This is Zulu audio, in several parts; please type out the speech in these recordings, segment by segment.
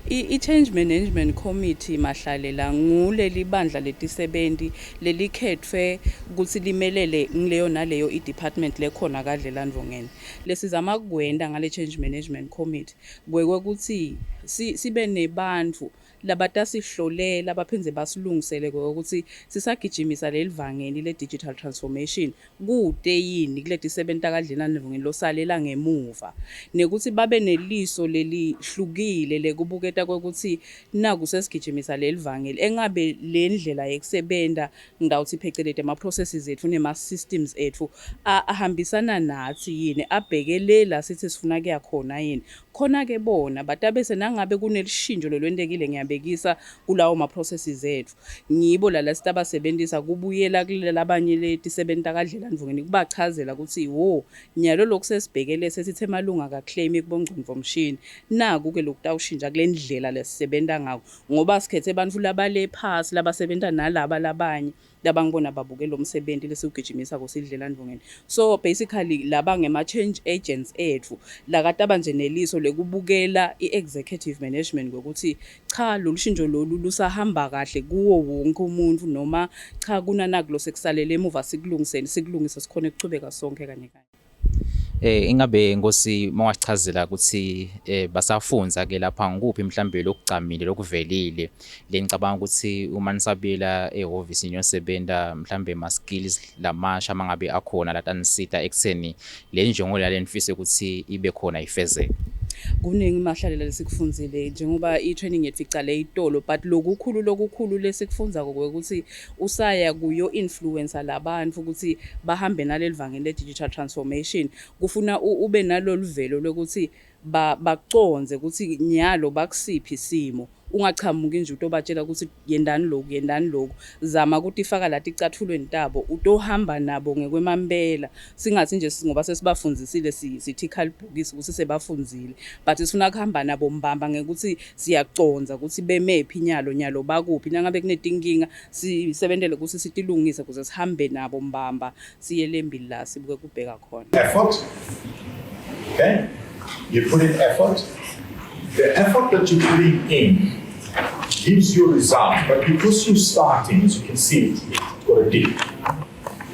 I-Change Management Committee mahlalela nguleli bandla letisebenti lelikhethwe ukuthi limelele ngileyo naleyo i-department lekhona kaDlelandvongeni. Lesizama kwenda ngale Change Management Committee kwekuthi sibe nebantfu labatasihlolela abaphindze basilungisele ukuthi sisagijimisa lelivangeli le-digital transformation kude yini kuletisebenti kaDlelandvongeni losalela ngemuva, nekuthi babe neliso lelihlukile lekubuketa kwekuthi naku sesigijimisa lelivangeli engabe lendlela yekusebenta ngawuthi phecelede ama-processes ethu nema-systems ethu ahambisana nathi yini, abhekele la sithi sifuna kuya khona yini. Khona-ke bona batabese nangabe kunelishintsho lolwentekile ngiyabekisa kulawo ma-processes ethu, ngibo la sitabasebentisa kubuyela kulabanye letisebenti kaDlelandvongeni kubachazela ukuthi wo nyalo lokhu sesibhekele sesithe malunga ka-claim kubongcondvomshini naku-ke lokutawushintsha kule ndlela lesisebenta ngako, ngoba sikhethe bantfu labale phasi labasebenta nalaba labanye labangibona babuke lo msebenzi lesiwugijimisa kusidlelandvongeni. So basically laba ngema-change agents ethu lakataba nje neliso lekubukela i-executive management ngokuthi cha lolushintsho lolu lusahamba kahle kuwo wonke umuntu, noma cha kunanakulo sekusalele emuva sikulungise sikhona ukuchubeka sonke kanye kanye. Ingabe Nkosi mawasichazela ukuthi basafunza ke lapha ngikuphi mhlambe lokucamile lokuvelile lenicabanga ukuthi uma nisabela ehhovisi niyosebenta mhlambe ma skills lamasha mangabe akhona latanisita ekutheni le njongo lalenifise ukuthi ibe khona ifezeke? Kuningi mahlalela lesikufunzile njengoba i-training yethu icale itolo, but lokukhulu lesikufunza ukuthi usaya kuyo influencer labantfu ukuthi bahambe nalelivangeli le-digital transformation, kufuna ube naloluvelo lokuthi baconze ukuthi nyalo bakusiphi isimo, ungachamuki nje utobatshela ukuthi yendani lokhu, zama ukuthi ifaka la ticathulweni tabo utohamba nabo ngekwemambela, singathi nje ngoba sesibafundzisile sithi khalibhukisi ukuthi sebafundzile, but sifuna kuhamba nabo mbamba ngekuthi siyaconza ukuthi bemephi nyalo bakuphi, nangabe kunetinkinga sisebentele ukuthi sitilungise ukuze sihambe nabo mbamba siye lembili la sibuke kubheka khona. Effort. Okay? You put in effort. The effort that you're putting in gives you a result, but because you're starting, as you can see, it's got a dip,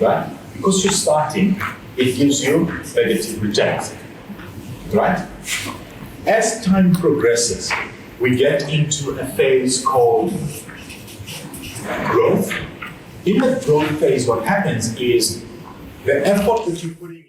right? Because you're starting, it gives you negative returns, right? As time progresses, we get into a phase called growth. In the growth phase, what happens is the effort that you put in